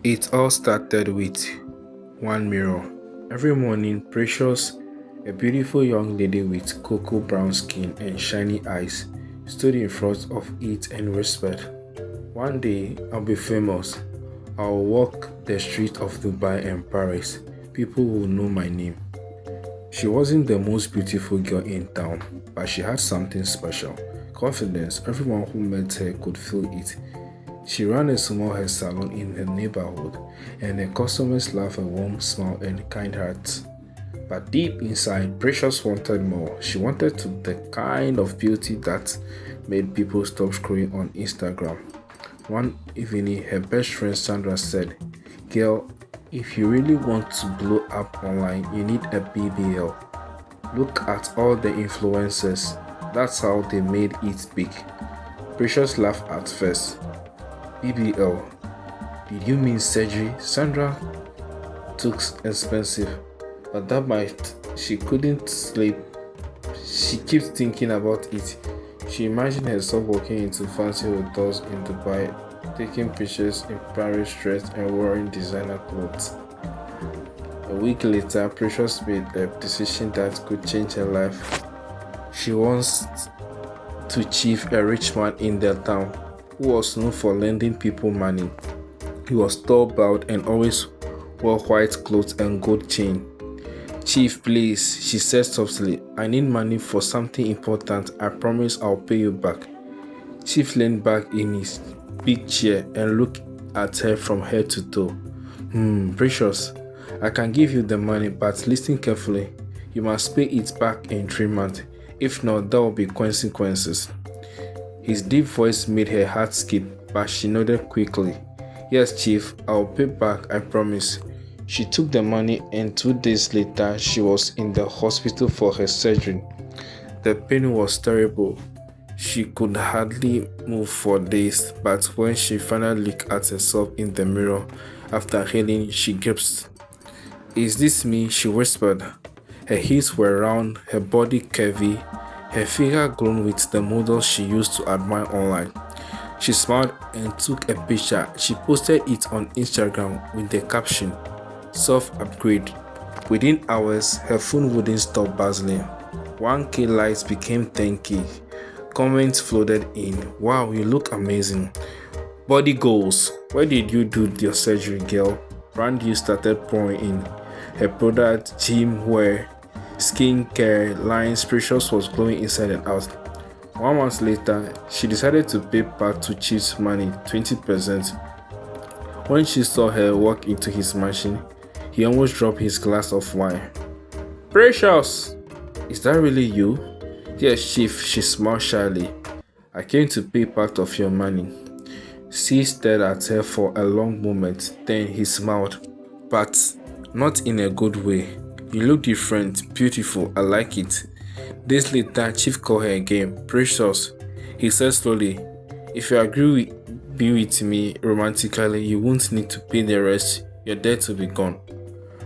It all started with one mirror. Every morning, Precious, a beautiful young lady with cocoa brown skin and shiny eyes, stood in front of it and whispered, "One day, I'll be famous. I'll walk the streets of Dubai and Paris. People will know my name." She wasn't the most beautiful girl in town, but she had something special. Confidence. Everyone who met her could feel it. She ran a small hair salon in her neighborhood, and her customers loved a warm smile and kind hearts. But deep inside, Precious wanted more. She wanted to the kind of beauty that made people stop scrolling on Instagram. One evening, her best friend Sandra said, "Girl, if you really want to blow up online, you need a BBL. Look at all the influencers. That's how they made it big." Precious laughed at first. "BBL? Did you mean surgery?" Sandra took expensive, but that might. She couldn't sleep. She kept thinking about it. She imagined herself walking into fancy hotels in Dubai, taking pictures in Paris dressed and wearing designer clothes. A week later, Precious made a decision that could change her life. She wants to chief a rich man in their town who was known for lending people money. He was tall, bowed, and always wore white clothes and gold chain. "Chief, please," she said softly. "I need money for something important. I promise I'll pay you back." Chief leaned back in his big chair and looked at her from head to toe. Precious, I can give you the money, but listen carefully. You must pay it back in 3 months. If not, there will be consequences." His deep voice made her heart skip, but she nodded quickly. "Yes, Chief, I'll pay back, I promise." She took the money, and 2 days later, she was in the hospital for her surgery. The pain was terrible. She could hardly move for days, but when she finally looked at herself in the mirror after healing, she gasped. "Is this me?" she whispered. Her hips were round, her body curvy, her figure glowing with the models she used to admire online. She smiled and took a picture. She posted it on Instagram with the caption, "Soft upgrade." Within hours, her phone wouldn't stop buzzing. 1K likes became 10K. Comments flooded in. "Wow, you look amazing." Body goals. "Where did you do your surgery, girl?" Brand deals started pouring in. Her product, gym wear, skincare lines. Precious was glowing inside and out. 1 month later, she decided to pay back to Chief's money, 20%. When she saw her walk into his mansion, he almost dropped his glass of wine. "Precious, is that really you?" "Yes, Chief," she smiled shyly. "I came to pay part of your money." Steve stared at her for a long moment, then he smiled, but not in a good way. "You look different, beautiful, I like it." Days later, Chief called her again. "Precious," he said slowly, "if you agree with be with me romantically, you won't need to pay the rest. Your debt will be gone."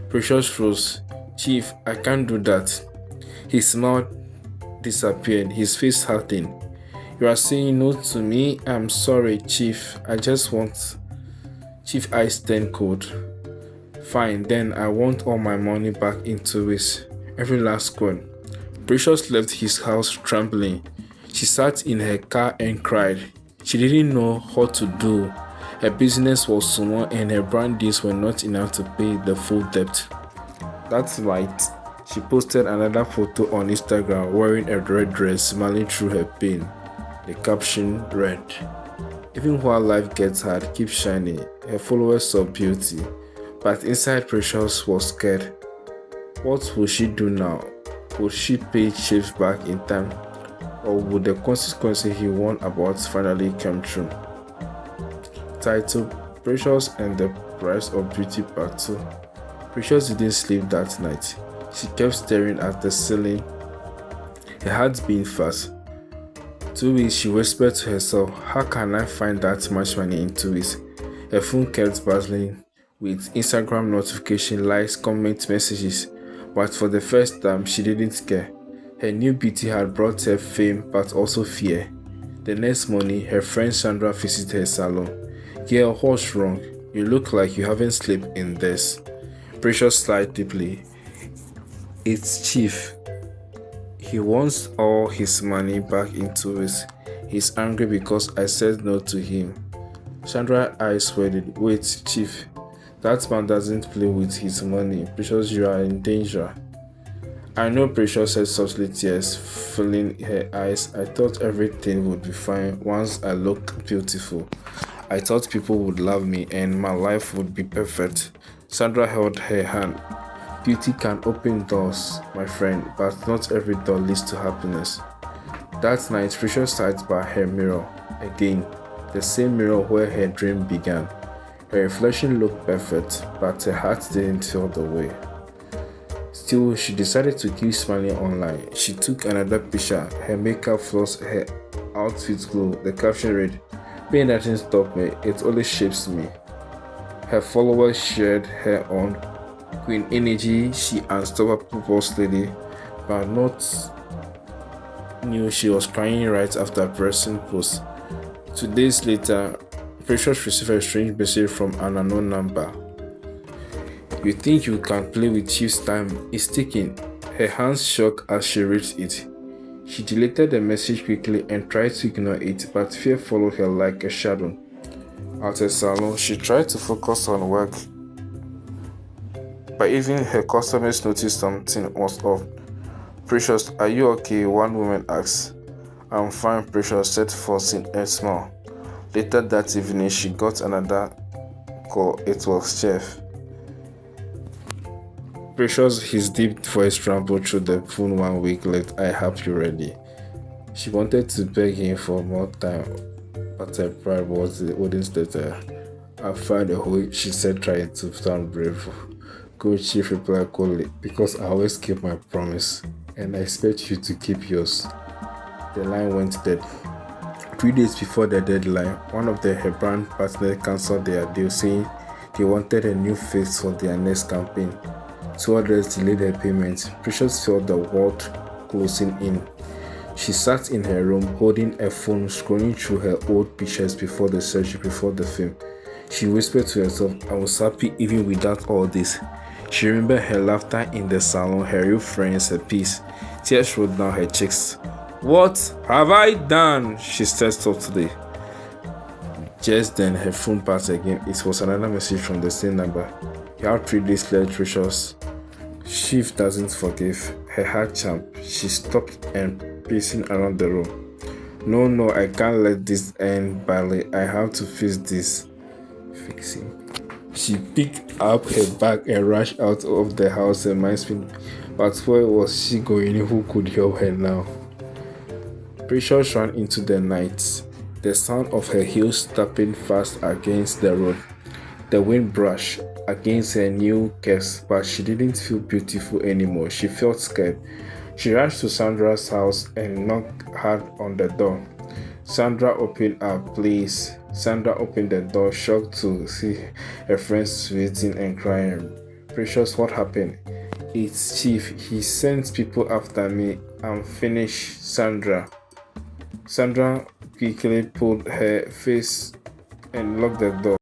Precious froze. "Chief, I can't do that." His smile disappeared, his face hardened. "You are saying no to me? I'm sorry, Chief. I just want..." Chief eyes turned cold. "Fine, then I want all my money back in 2 weeks. Every last coin." Precious left his house trembling. She sat in her car and cried. She didn't know what to do. Her business was small and her brand deals were not enough to pay the full debt. That night, she posted another photo on Instagram wearing a red dress, smiling through her pain. The caption read, "Even while life gets hard, keep shining." Her followers saw beauty, but inside Precious was scared. What would she do now? Would she pay Chiefs back in time? Or would the consequences he warned about finally come true? Title: Precious and the Price of Beauty Part 2. Precious didn't sleep that night. She kept staring at the ceiling, her heart beating fast. 2 weeks, she whispered to herself, "How can I find that much money in 2 weeks?" Her phone kept buzzing with Instagram notification likes, comment messages, but for the first time, she didn't care. Her new beauty had brought her fame, but also fear. The next morning, her friend Sandra visited her salon. "Girl, what's wrong?" You look like you haven't slept in this. Precious sighed deeply. It's Chief. He wants all his money back into it. He's angry because I said no to him. Sandra's eyes waited. Wait, Chief. That man doesn't play with his money. Precious, you are in danger. I know, Precious said softly, tears filling her eyes. I thought everything would be fine once I looked beautiful. I thought people would love me and my life would be perfect. Sandra held her hand. Beauty can open doors, my friend, but not every door leads to happiness. That night, Precious sat by her mirror again, the same mirror where her dream began. Her reflection looked perfect, but her heart didn't feel the way. Still, she decided to keep smiling online. She took another picture, her makeup flaws, her outfit glow. The caption read, "Pain doesn't stop me, it only shapes me." Her followers shared her on Queen Energy, she unstoppable boss lady, but not knew she was crying right after pressing post. 2 days later, Precious received a strange message from an unknown number. You think you can play with Chief's time? It's ticking. Her hands shook as she read it. She deleted the message quickly and tried to ignore it, but fear followed her like a shadow. At her salon, she tried to focus on work, but even her customers noticed something was off. Precious, are you okay? One woman asked. I'm fine, Precious said, forcing a smile. Later that evening, she got another call. It was Chef. Precious, his deep voice rambled through the phone 1 week late. I hope you're ready. She wanted to beg him for more time, but her pride wouldn't let her. I find a way, she said, trying to sound brave. Good Chief replied coldly, because I always keep my promise, and I expect you to keep yours. The line went dead. 3 days before the deadline, one of her brand partners cancelled their deal, saying they wanted a new face for their next campaign. 2 others delayed their payment. Precious felt the world closing in. She sat in her room, holding a phone, scrolling through her old pictures before the surgery, before the film. She whispered to herself, I was happy even without all this. She remembered her laughter in the salon, her real friends, her peace. Tears rolled down her cheeks. What have I done? She said softly. Just then, her phone buzzed again. It was another message from the same number. You have 3 days left, Precious. Chief doesn't forgive. Her heart jumped. She stopped and pacing around the room. No, I can't let this end badly. I have to fix this. Fixing. She picked up her bag and rushed out of the house, her mind spinning. But where was she going? Who could help her now? Precious ran into the night, the sound of her heels tapping fast against the road. The wind brushed against her new curves, but she didn't feel beautiful anymore. She felt scared. She rushed to Sandra's house and knocked hard on the door. Sandra opened up, please. Sandra opened the door, shocked to see her friends sweating and crying. Precious, what happened? It's Chief. He sent people after me. I'm finished, Sandra. Sandra quickly pulled her face and locked the door.